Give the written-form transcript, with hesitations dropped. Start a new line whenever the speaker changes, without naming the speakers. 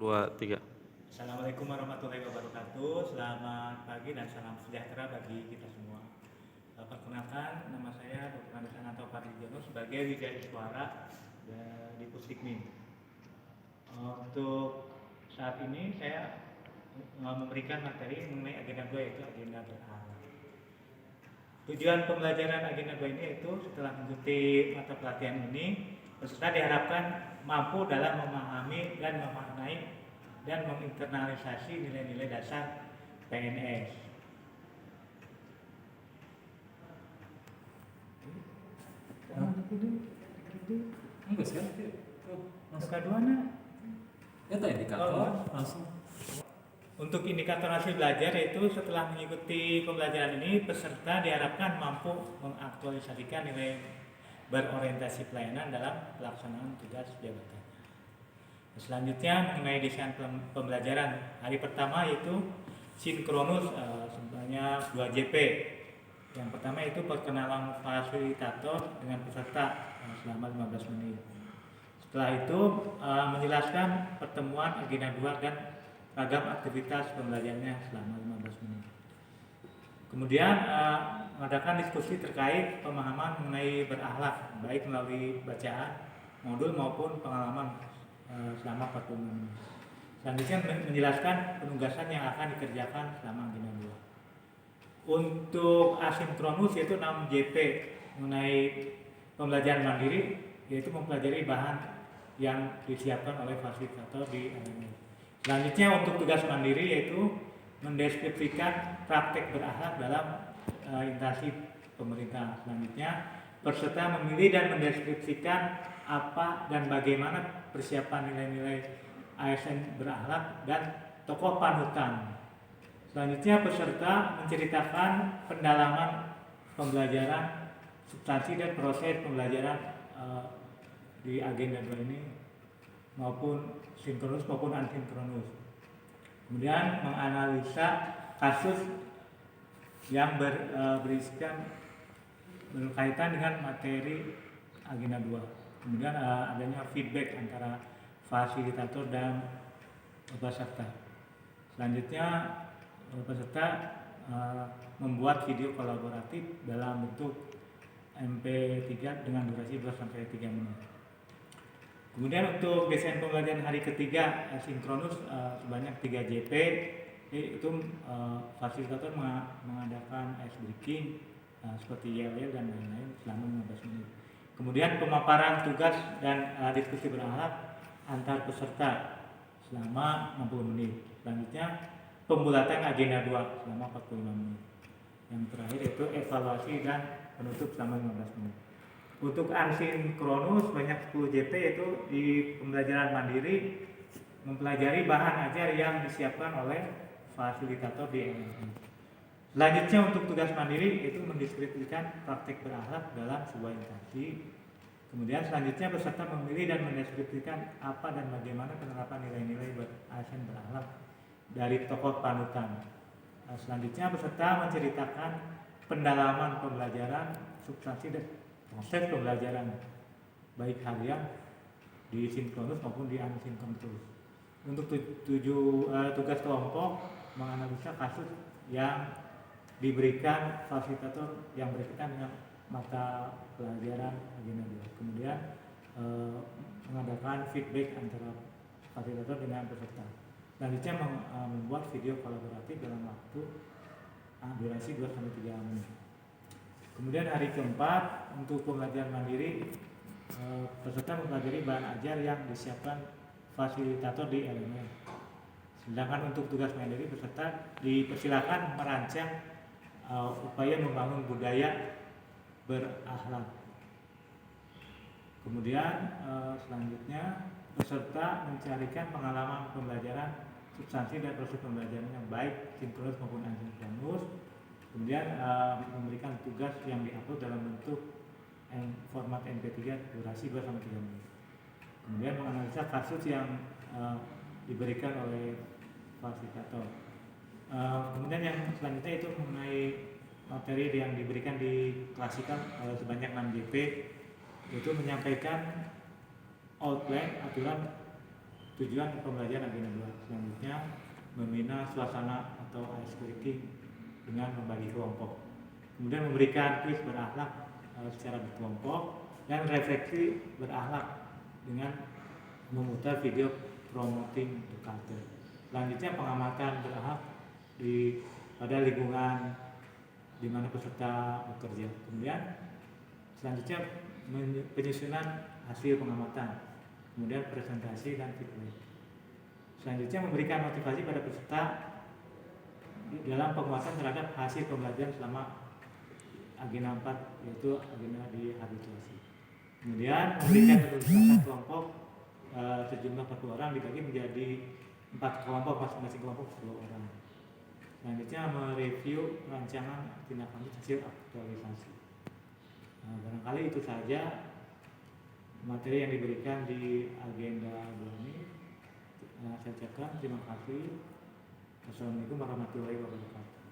2, 3.
Assalamualaikum warahmatullahi wabarakatuh. Selamat pagi dan salam sejahtera bagi kita semua. Perkenalkan, nama saya Dr. Andes Ananto Pardijono sebagai Wijaya Suara di Pusdikmin. Untuk saat ini saya memberikan materi mengenai agenda 2, yaitu agenda beranak. Tujuan pembelajaran agenda 2 ini yaitu setelah mengikuti mata pelatihan ini, peserta diharapkan mampu dalam memahami dan memaknai dan menginternalisasi nilai-nilai dasar PNS.
Enggak sih,
Keduanya
itu indikator langsung.
untuk indikator hasil belajar yaitu setelah mengikuti pembelajaran ini, peserta diharapkan mampu mengaktualisasikan nilai berorientasi pelayanan dalam pelaksanaan tugas jabatan. Selanjutnya mengenai desain pembelajaran hari pertama yaitu sinkronus sebanyak 2 JP. Yang pertama itu perkenalan fasilitator dengan peserta selama 15 menit. Setelah itu menjelaskan pertemuan agenda 2 dan ragam aktivitas pembelajarannya selama 15 menit. Kemudian mengadakan diskusi terkait pemahaman mengenai berakhlak baik melalui bacaan, modul maupun pengalaman selama 40 menit. Selanjutnya menjelaskan penugasan yang akan dikerjakan selama agenda 2. Untuk asinkronus yaitu 6 JP mengenai pembelajaran mandiri, yaitu mempelajari bahan yang disiapkan oleh fasilitator di LMS. Selanjutnya untuk tugas mandiri yaitu mendeskripsikan praktek berakhlak dalam instansi pemerintah. Selanjutnya peserta memilih dan mendeskripsikan apa dan bagaimana persiapan nilai-nilai ASN berakhlak dan tokoh panutan. Selanjutnya peserta menceritakan pendalaman pembelajaran, substansi dan proses pembelajaran di agenda 2 ini maupun sinkronus maupun asinkronus. Kemudian menganalisa kasus yang berisikan berkaitan dengan materi agenda 2. Kemudian adanya feedback antara fasilitator dan peserta. Selanjutnya peserta membuat video kolaboratif dalam bentuk MP3 dengan durasi 2-3 menit. Kemudian untuk desain pembelajaran hari ketiga sinkronus sebanyak 3 JP, itu fasilitator mengadakan ice breaking seperti yel-yel dan lain-lain selama 15 menit. Kemudian pemaparan tugas dan diskusi berakhlak antar peserta selama 60 menit. Selanjutnya pembulatan agenda 2 selama 45 menit. Yang terakhir itu evaluasi dan penutup selama 15 menit. Untuk asinkronus banyak 10 JP yaitu di pembelajaran mandiri mempelajari bahan ajar yang disiapkan oleh fasilitator di LMS. Selanjutnya untuk tugas mandiri itu mendeskripsikan praktek berakhlak dalam sebuah instansi. Kemudian selanjutnya peserta memilih dan mendeskripsikan apa dan bagaimana penerapan nilai-nilai ASN berakhlak dari tokoh panutan. Selanjutnya peserta menceritakan pendalaman pembelajaran, substansi dan proses pembelajaran baik harian di sinkronus maupun di asinkronus. Untuk tugas kelompok menganalisa kasus yang diberikan fasilitator yang berkaitan dengan mata pelajaran agenda 2. Kemudian mengadakan feedback antara fasilitator dengan peserta. Selanjutnya membuat video kolaboratif dalam waktu durasi 2-3 menit. Kemudian hari keempat untuk pembelajaran mandiri, peserta mempelajari bahan ajar yang disiapkan fasilitator di LMS. Sedangkan untuk tugas mandiri, peserta dipersilakan merancang upaya membangun budaya berakhlak. Kemudian selanjutnya peserta mencarikan pengalaman pembelajaran, substansi dan proses pembelajaran yang baik sinkronus maupun asinkronus. Kemudian memberikan tugas yang diupload dalam bentuk format MP3 durasi 2-3 menit. Kemudian menganalisa kasus yang diberikan oleh fasilitator. Kemudian yang selanjutnya itu mengenai materi yang diberikan di klasikal sebanyak 6 JP, yaitu menyampaikan outline aturan tujuan pembelajaran agenda 2. Selanjutnya membina suasana atau ice breaking dengan membagi kelompok. Kemudian memberikan kuis berakhlak secara berkelompok dan refleksi berakhlak dengan memutar video promoting the culture. Selanjutnya pengamatan berakhlak pada lingkungan di mana peserta bekerja. Kemudian selanjutnya penyusunan hasil pengamatan, kemudian presentasi dan feedback. Selanjutnya memberikan motivasi pada peserta dalam penguatan terhadap hasil pembelajaran selama agenda 4, yaitu agenda di habituasi. Kemudian memberikan penugasan kelompok sejumlah 40 orang dibagi menjadi 4 kelompok, masing-masing kelompok 10 orang. Selanjutnya mereview rancangan tindak lanjut hasil aktualisasi. Barangkali itu saja materi yang diberikan di agenda 2 ini. Saya ucapkan terima kasih. Assalamualaikum warahmatullahi wabarakatuh.